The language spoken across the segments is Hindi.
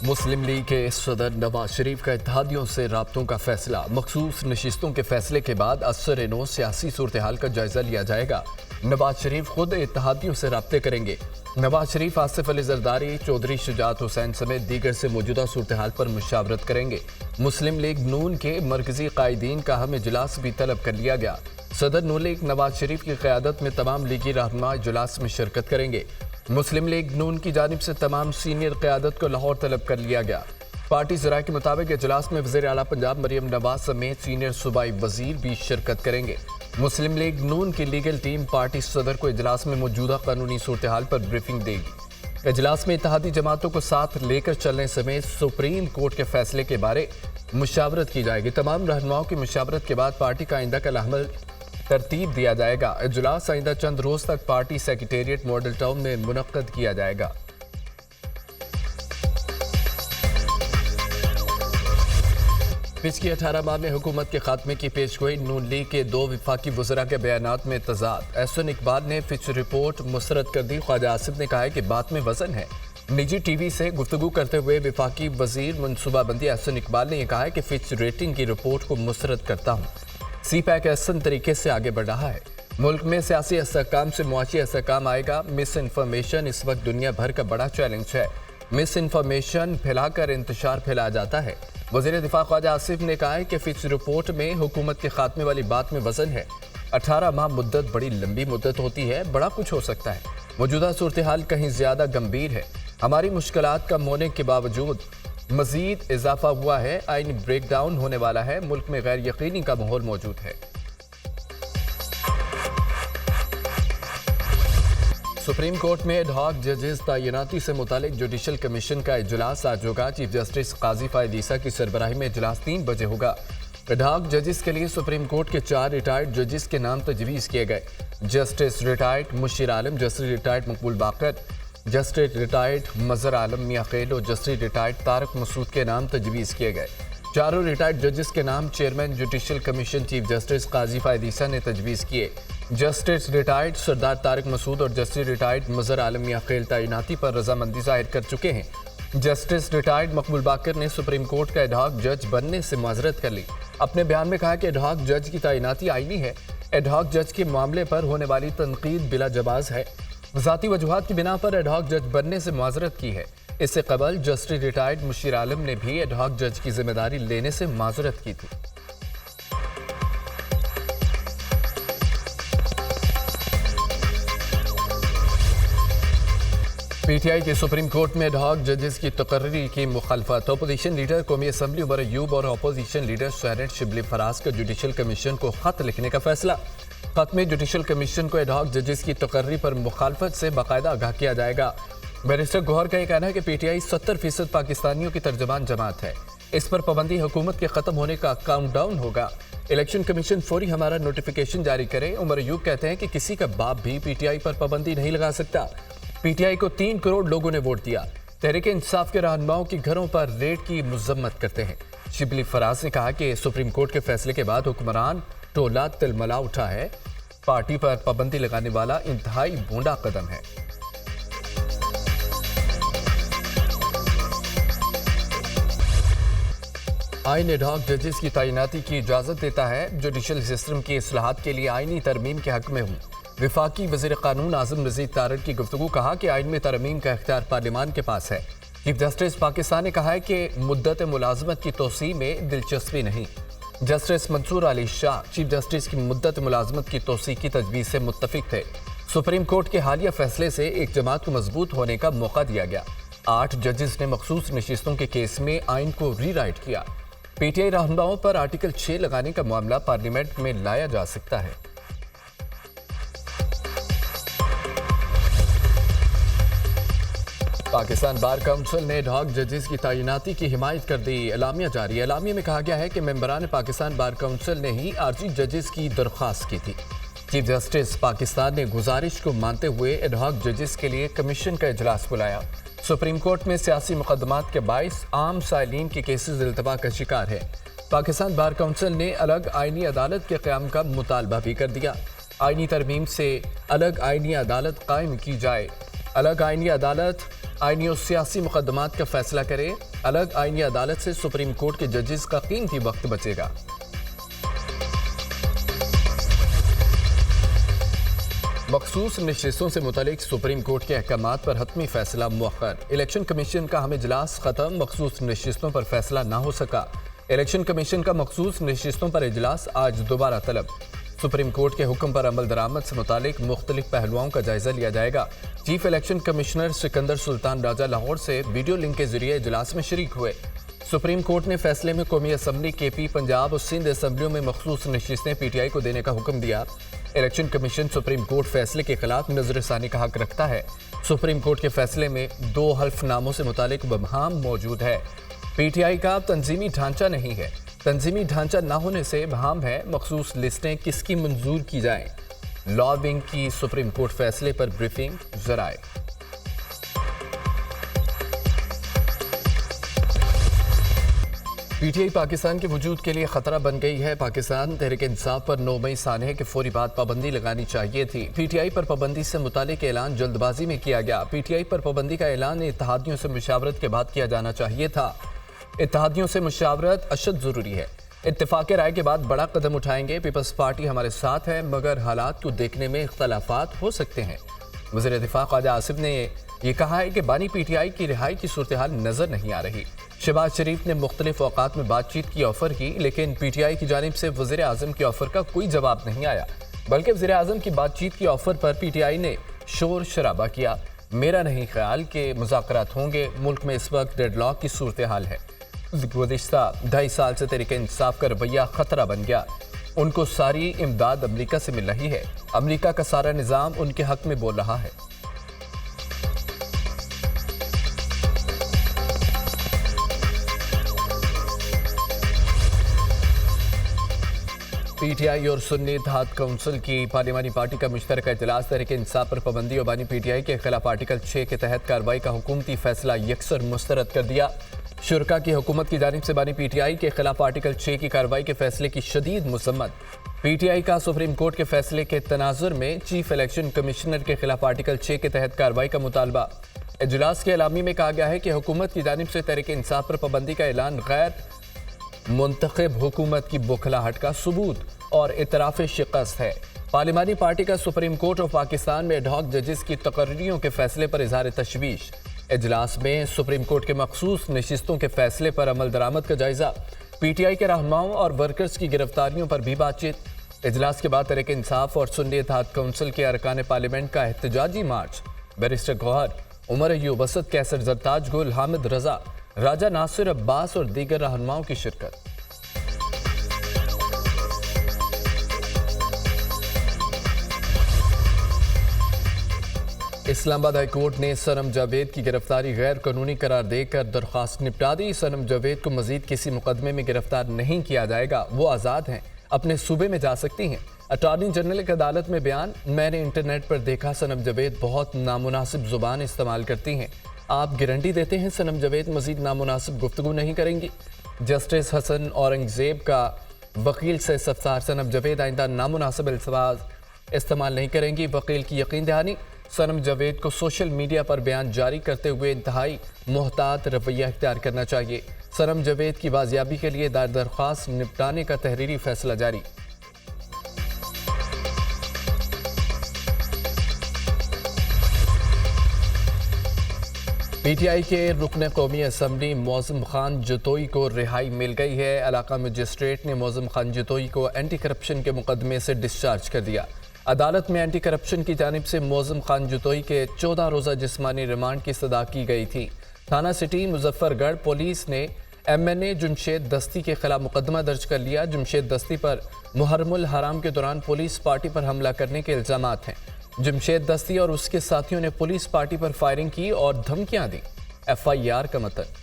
मुस्लिम लीग के सदर नवाज शरीफ का इत्तेहादियों से राब्तों का फैसला। मखसूस नशिस्तों के फैसले के बाद असर-ए-नौ सियासी सूरत हाल का जायजा लिया जाएगा। नवाज शरीफ खुद इत्तेहादियों से राब्ते करेंगे। नवाज शरीफ आसिफ अली जरदारी, चौधरी शुजात हुसैन समेत दीगर से मौजूदा सूरत हाल पर मुशावरत करेंगे। मुस्लिम लीग नून के मरकजी कायदीन का अहम इजलास भी तलब कर लिया गया। सदर नून लीग नवाज शरीफ की क़यादत में तमाम लीगी रहनुमा इजलास में शिरकत करेंगे। मुस्लिम लीग नून की जानिब से तमाम सीनियर क़यादत को लाहौर तलब कर लिया गया। पार्टी ज़राए के मुताबिक इजलास में वज़ीर आला पंजाब मरियम नवाज समेत सीनियर सूबाई वज़ीर भी शिरकत करेंगे। मुस्लिम लीग नून की लीगल टीम पार्टी सदर को इजलास में मौजूदा कानूनी सूरत हाल पर ब्रीफिंग देगी। इजलास में इत्तेहादी जमातों को साथ लेकर चलने समेत सुप्रीम कोर्ट के फैसले के बारे मुशावरत की जाएगी। तमाम रहनुमाओं की मुशावरत के बाद पार्टी का आइंदा का अमल तरतीब दिया जाएगा। इजलास आइंदा चंद रोज तक पार्टी सेक्रेटेरिएट मॉडल टाउन में मुनक्कद किया जाएगा। पिछले 18 माह में हुकूमत के खात्मे की पेशगोई। नून लीग के 2 वफाकी वज़रा के बयानात में तजाद। एहसन इकबाल ने फिच रिपोर्ट मुस्तरद कर दी। ख्वाजा आसिफ ने कहा है कि बात में वजन है। निजी टीवी से गुफ्तगू करते हुए वफाकी वजीर मनसूबाबंदी एहसन इकबाल ने यह कहा है कि फिच रेटिंग की रिपोर्ट को मुस्तरद करता हूँ। सी पैक एहसन तरीके से आगे बढ़ रहा है। मुल्क में सियासी इस्तेहकाम से मुआशी इस्तेहकाम आएगा। मिस इन्फॉर्मेशन इस वक्त दुनिया भर का बड़ा चैलेंज है। मिस इन्फॉर्मेशन फैलाकर इंतशार फैलाया जाता है। वज़ीर दिफा ख्वाजा आसिफ ने कहा है कि फिच रिपोर्ट में हुकूमत के खात्मे वाली बात में वजन है। 18 माह मुद्दत बड़ी लंबी मुद्दत होती है। बड़ा कुछ हो सकता है। मौजूदा सूरत हाल कहीं ज्यादा गंभीर है। हमारी मुश्किलात कम होने के बावजूद मजीद इजाफा हुआ है। आईनी ब्रेकडाउन होने वाला है। मुल्क में गैर यकीनी का माहौल मौजूद है। सुप्रीम कोर्ट में एडहॉक जजेस तैनाती से मुतालिक जुडिशल कमीशन का इजलास आज होगा। चीफ जस्टिस काजी फायद ईसा की सरबराही में इजलास 3 बजे होगा। एडहॉक जजेस के लिए सुप्रीम कोर्ट के 4 रिटायर्ड जजेस के नाम तजवीज़ किए गए। जस्टिस रिटायर्ड मुशीर आलम, जस्टिस रिटायर्ड मकबूल बाकर, जस्टिस रिटायर्ड मजहर आलम मियां खेल और जस्टिस रिटायर्ड तारक मसूद के नाम तजवीज़ किए गए। चारों रिटायर्ड जजेस के नाम chairman judicial commission chief justice Qazi Faez Isa ने तजवीज़ किए। जस्टिस रिटायर्ड सरदार तारक मसूद और जस्टिस रिटायर्ड मजहर आलम मियां खेल तैनाती पर रजामंदी जाहिर कर चुके हैं। जस्टिस रिटायर्ड मकबूल बाकर ने सुप्रीम कोर्ट का एडहॉक जज बनने से माजरत कर ली। अपने बयान में कहा कि एडहॉक जज की तैनाती आईनी है। एडहॉक जज के मामले पर होने वाली तनकीद बिला जवाज है। ज़ाती वजूहात की बिना पर एडहॉक जज बनने से माजरत की है। इससे कबल जस्टिस रिटायर्ड मुशीर आलम ने भी एडहॉक जज की जिम्मेदारी लेने से माजरत की थी। पीटीआई के सुप्रीम कोर्ट में एडहॉक जजेस की तकर्री की मुखालफत। अपोजिशन लीडर कौमी असम्बली उमर अयूब और opposition leader senate Shibli Faraz का जुडिशल कमीशन को खत लिखने का फैसला। खत में जुडिशल कमीशन को एडहॉक जजेस की तकर्री पर मुखालफत से बाकायदा आगाह किया जाएगा। बैरिस्टर गौहर का यह कहना है कि पीटीआई 70% पाकिस्तानियों की तर्जमान जमात है। इस पर पाबंदी हुकूमत के खत्म होने का काउंटडाउन होगा। इलेक्शन कमीशन फौरी हमारा नोटिफिकेशन जारी करे। उमर अयूब कहते हैं कि किसी का बाप भी पीटीआई पर पाबंदी नहीं लगा सकता। पीटीआई को 3 करोड़ लोगों ने वोट दिया। तहरीक इंसाफ के रहनुमाओं की घरों पर रेड की मजम्मत करते हैं। शिबली फराज ने कहा कि सुप्रीम कोर्ट के फैसले के बाद हुक्मरान टोला तिलमला उठा है। पार्टी पर पाबंदी लगाने वाला इंतहाई भोंडा कदम है। आईन एडहॉक जजेस की तैनाती की इजाजत देता है। जुडिशल सिस्टम की इस्लाहात के लिए आईनी तरमीम के हक में हूँ। विफाकी वज़ीर कानून आज़म रज़ीद तारड़ की गुफ्तगू। कहा कि आइन में तरमीम का इख्तियार पार्लियामान के पास है। चीफ जस्टिस पाकिस्तान ने कहा है कि मुद्दत मुलाजमत की तोसी में दिलचस्पी नहीं। Justice Mansoor Ali Shah chief justice की मुद्दत मुलाजमत की तोसी की तजवीज़ से मुत्तफिक थे। सुप्रीम कोर्ट के हालिया फैसले से एक जमात को मजबूत होने का मौका दिया गया। 8 जजेस ने मखसूस नशिस्तों के केस में आइन को रीराइट किया। पीटीआई रहनुमाओं पर आर्टिकल 6 लगाने का मामला पार्लियामेंट में लाया जा सकता है। पाकिस्तान बार काउंसिल ने एडहॉक जजेस की तैनाती की हिमायत कर दी। एलामिया जारी। एलामिया में कहा गया है कि मेंबरान पाकिस्तान बार काउंसिल ने ही आर्जी जजेस की दरख्वास्त की थी। चीफ जस्टिस पाकिस्तान ने गुजारिश को मानते हुए एडहॉक जजेस के लिए कमीशन का इजलास बुलाया। सुप्रीम कोर्ट में सियासी मुकदमात के बाइस आम साइलिन के केसेस इल्तवा का शिकार है। पाकिस्तान बार काउंसिल ने अलग आईनी अदालत के क़याम का मुतालबा भी कर दिया। आईनी तरमीम से अलग आईनी अदालत कायम की जाए। अलग आईनी अदालत आईनी और सियासी मुकदमात का फैसला करे। अलग आईनी अदालत से सुप्रीम कोर्ट के जजेस का कीमती वक्त बचेगा। मखसूस नशिस्तों से मुतालिक सुप्रीम कोर्ट के अहकामात पर हतमी फैसला मुअख्खर। इलेक्शन कमीशन का हम इजलास खत्म, मखसूस नशिस्तों पर फैसला ना हो सका। इलेक्शन कमीशन का मखसूस नशिस्तों पर इजलास आज दोबारा तलब। सुप्रीम कोर्ट के हुक्म पर अमल दरामद से मुतालिक मुख्तलिफ पहलुओं का जायजा लिया जाएगा। Chief election commissioner Sikandar Sultan Raja Lahore से वीडियो लिंक के जरिए इजलास में शरीक हुए। सुप्रीम कोर्ट ने फैसले में कौमी असम्बली, केपी, पंजाब और सिंध असम्बलियों में मखसूस नशिस्तें पीटीआई को देने का हुक्म दिया। इलेक्शन कमीशन सुप्रीम कोर्ट फैसले के खिलाफ नजरसानी का हक रखता है। सुप्रीम कोर्ट के फैसले में 2 हल्फनामों से मुतालिक बहम मौजूद है। पीटीआई का तंजीमी ढांचा नहीं है। तंजीमी ढांचा ना होने से बहम है। मखसूस लिस्टें किसकी मंजूर की जाएं। लॉ विंग की सुप्रीम कोर्ट फैसले पर ब्रीफिंग जराए। पीटीआई पाकिस्तान के वजूद के लिए खतरा बन गई है। पाकिस्तान तहरीक इंसाफ पर 9 मई सानहे के फौरी बाद पाबंदी लगानी चाहिए थी। पीटीआई पर पाबंदी से मुतालिक ऐलान जल्दबाजी में किया गया। पीटीआई पर पाबंदी का ऐलान इत्तेहादियों से मुशावरत के बाद किया जाना चाहिए था। इत्तेहादियों से मुशावरत अशद जरूरी है। इत्तेफाक राय के बाद बड़ा कदम उठाएंगे। पीपल्स पार्टी हमारे साथ है, मगर हालात को देखने में इख्तलाफात हो सकते हैं। वज़ीर दिफा ख्वाजा आसिफ ने ये कहा है कि बानी पीटीआई की रिहाई की सूरत हाल नजर नहीं आ रही। शहबाज शरीफ ने मुख्तलिफ औकात में बातचीत की ऑफर की, लेकिन पीटीआई की जानिब से वज़ीर आज़म की ऑफर का कोई जवाब नहीं आया, बल्कि वज़ीर आज़म की बातचीत की ऑफर पर पीटीआई ने शोर शराबा किया। मेरा नहीं ख्याल कि मुज़ाकरात होंगे। मुल्क में इस वक्त डेडलॉक की सूरत हाल है। गुज़िश्ता 2.5 साल से तहरीक इंसाफ का रवैया खतरा बन गया। उनको सारी इमदाद अमरीका से मिल रही है। अमरीका का सारा निज़ाम उनके हक में बोल रहा है। पीटीआई और सुन्नी इत्तेहाद कौंसिल की पार्लिमानी पार्टी का मुश्तरका इजलास तहरीक इंसाफ पर पाबंदी और बानी पीटीआई के खिलाफ आर्टिकल 6 के तहत कार्रवाई का हुकूमती फैसला यकसर मुस्तरद कर दिया। शुरका की हुकूमत की जानिब से बानी पीटीआई के खिलाफ आर्टिकल 6 की कार्रवाई के फैसले की शदीद मुसम्मत। पीटीआई का सुप्रीम कोर्ट के फैसले के तनाजुर में चीफ इलेक्शन कमिश्नर के खिलाफ आर्टिकल 6 के तहत कार्रवाई का मुतालबा। इजलास के एलामी में कहा गया है कि हुकूमत की जानिब से तहरीक इंसाफ पर पाबंदी का ऐलान गैर मुंतखब हुकूमत की बुखलाहट का सबूत और इतराफ़ शिकस्त है। पार्लिमानी पार्टी का सुप्रीम कोर्ट ऑफ पाकिस्तान में एडहॉक जजेस की तकर्रियों के फैसले पर इजहार तशवीश। इजलास में सुप्रीम कोर्ट के मखसूस नशिस्तों के फैसले पर अमल दरामद का जायजा। पीटीआई के रहनुमाओं और वर्कर्स की गिरफ्तारियों पर भी बातचीत। इजलास के बाद तहरीक इंसाफ और सुन्नी इत्तेहाद कौंसिल के अरकान पार्लियामेंट का एहतजाजी मार्च। बैरिस्टर गौहर, उमर अय्यूब असद, कैसर जरताज गुल, हामिद रजा, राजा नासिर अब्बास और दीगर रहनुमाओं की शिरकत। इस्लामाबाद हाई कोर्ट ने सनम जावेद की गिरफ्तारी गैर कानूनी करार देकर दरख्वास्त निपटा दी। सनम जावेद को मजीद किसी मुकदमे में गिरफ्तार नहीं किया जाएगा। वो आज़ाद हैं, अपने सूबे में जा सकती हैं। अटॉर्नी जनरल की अदालत में बयान। मैंने इंटरनेट पर देखा सनम जावेद बहुत नामुनासिब जुबान इस्तेमाल करती हैं। आप गारंटी देते हैं सनम जावेद मजीद नामुनासिब गुफ्तगू नहीं करेंगी? जस्टिस हसन औरंगजेब का वकील से इस्तफसार। सनम जावेद आइंदा नामुनासिब अल्फाज इस्तेमाल नहीं करेंगी। वकील की यकीन दहानी। सनम जावेद को सोशल मीडिया पर बयान जारी करते हुए इंतहाई मोहतात रवैया इख्तियार करना चाहिए। सनम जावेद की बाजियाबी के लिए दरख्वास्त निपटाने का तहरीरी फैसला जारी। पीटीआई के रुकन कौमी असम्बली मौज़म खान जतोई को रिहाई मिल गई है। इलाका मजिस्ट्रेट ने मौज़म खान जतोई को एंटी करप्शन के मुकदमे से डिस्चार्ज कर दिया। अदालत में एंटी करप्शन की जानिब से मौज़म खान जतोई के 14 रोज़ा जिस्मानी रिमांड की सदा की गई थी। थाना सिटी मुजफ्फरगढ़ पुलिस ने MNA जुमशेद दस्ती के खिलाफ मुकदमा दर्ज कर लिया। जुमशेद दस्ती पर मुहर्रमुल हराम के दौरान पुलिस पार्टी पर हमला करने के इल्ज़ामात हैं। जुमशेद दस्ती और उसके साथियों ने पुलिस पार्टी पर फायरिंग की और धमकियां दी। FIR का मतन।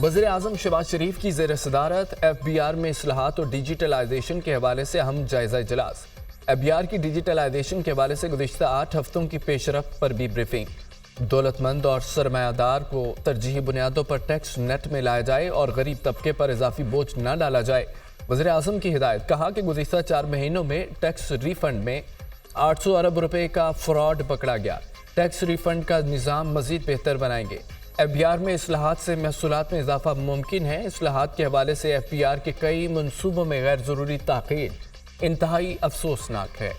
वज़ीर आज़म शहबाज शरीफ की ज़ेर सदारत FBR में इस्लाहात और डिजिटलाइजेशन के हवाले से अहम जायजा इजलास। FBR की डिजिटलाइजेशन के हवाले से गुज़िश्ता 8 हफ्तों की पेशरफ्त पर भी ब्रीफिंग। दौलतमंद और सरमायादार को तरजीही बुनियादों पर टैक्स नेट में लाया जाए और गरीब तबके पर इजाफी बोझ न डाला जाए। वज़ीर आज़म की हिदायत। कहा कि गुज़िश्ता 4 महीनों में टैक्स रिफंड में 800 अरब रुपए का फ्रॉड पकड़ा गया। टैक्स रिफंड का निज़ाम मजीद बेहतर बनाएंगे। एफबीआर में इस्लाहात से महसूलात में इजाफा मुमकिन है। इस्लाहात के हवाले से एफबीआर के कई मनसूबों में गैर ज़रूरी ताख़ीर इंतहाई अफसोसनाक है।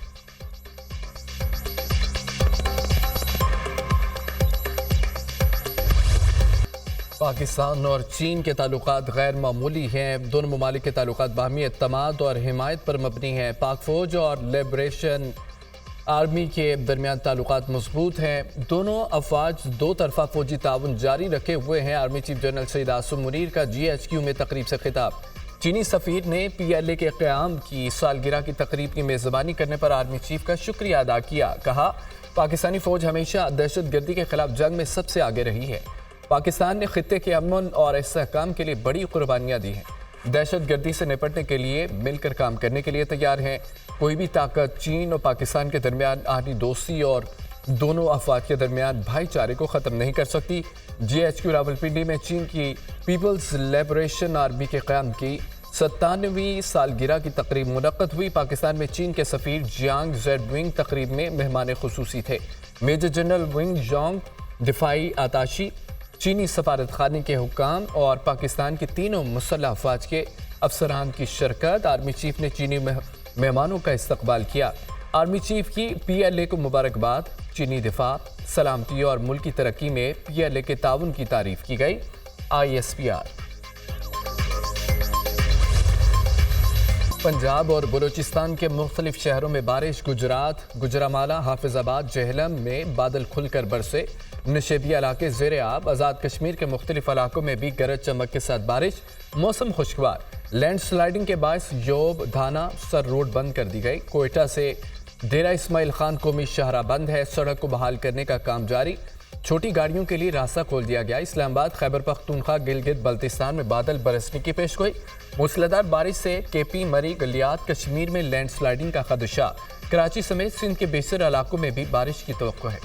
पाकिस्तान और चीन के ताल्लुकात गैर मामूली हैं। दोनों ममालिक के ताल्लुकात बाहमी एतमाद और हिमायत पर मबनी हैं। पाक फौज और लिबरेशन आर्मी के दरमियान ताल्लुकात मजबूत हैं। दोनों अफवाज दो तरफा फौजी ताउन जारी रखे हुए हैं। Army chief general Syed Asim Munir का GHQ में तकरीब से खिताब। चीनी सफ़ीर ने PLA के क़याम की सालगिरह की तकरीब की मेज़बानी करने पर आर्मी चीफ का शुक्रिया अदा किया। कहा, पाकिस्तानी फ़ौज हमेशा दहशत गर्दी के खिलाफ जंग में सबसे आगे रही है। पाकिस्तान ने खित्ते के अमन और इस्तेहकाम के लिए बड़ी कुर्बानियाँ दी हैं। दहशत गर्दी से निपटने के लिए मिलकर काम करने के लिए तैयार हैं। कोई भी ताकत चीन और पाकिस्तान के दरमियान आहनी दोस्ती और दोनों अफवाज के दरमियान भाईचारे को ख़त्म नहीं कर सकती। GHQ रावलपिंडी में चीन की पीपल्स लिबरेशन आर्मी के क़याम की 97वीं सालगिरह की तकरीब मुनक़्क़द हुई। पाकिस्तान में चीन के सफ़ीर जियांग ज़ेड विंग तकरीब में मेहमान खुसूसी थे। मेजर जनरल विंग जोंग, दिफाई आताशी, चीनी सफारत खाने के हुक्काम और पाकिस्तान के तीनों मुसल्लह अफवाज के अफसरान की शिरकत। आर्मी चीफ ने चीनी मेहमानों का इस्तकबाल किया। आर्मी चीफ की PLA को मुबारकबाद। चीनी दिफा, सलामती और मुल्क की तरक्की में PLA के ताउन की तारीफ की गई। ISPR। पंजाब और बलूचिस्तान के मुख्तलिफ शहरों में बारिश। गुजरात, गुजरामाला, हाफिजाबाद, जेहलम में बादल खुलकर बरसे। नशेबिया इलाके ज़ेरे आब। आज़ाद कश्मीर के मुख्तलिफ इलाकों में भी गरज चमक के साथ बारिश। मौसम खुशगवार। लैंड स्लाइडिंग के बायस योब धाना सर रोड बंद कर दी गई। कोयटा से डेरा इस्माइल खान कौमी शाहरा बंद है। सड़क को बहाल करने का काम जारी। छोटी गाड़ियों के लिए रास्ता खोल दिया गया। इस्लामाबाद, खैबर पख्तूनख्वा, गिलगित बल्तिस्तान में बादल बरसने की पेशगोई। मूसलाधार बारिश से KP, मरी, गलियात, कश्मीर में लैंड स्लाइडिंग का खदशा। कराची समेत सिंध के बेशतर इलाकों में भी बारिश की तवक्को है।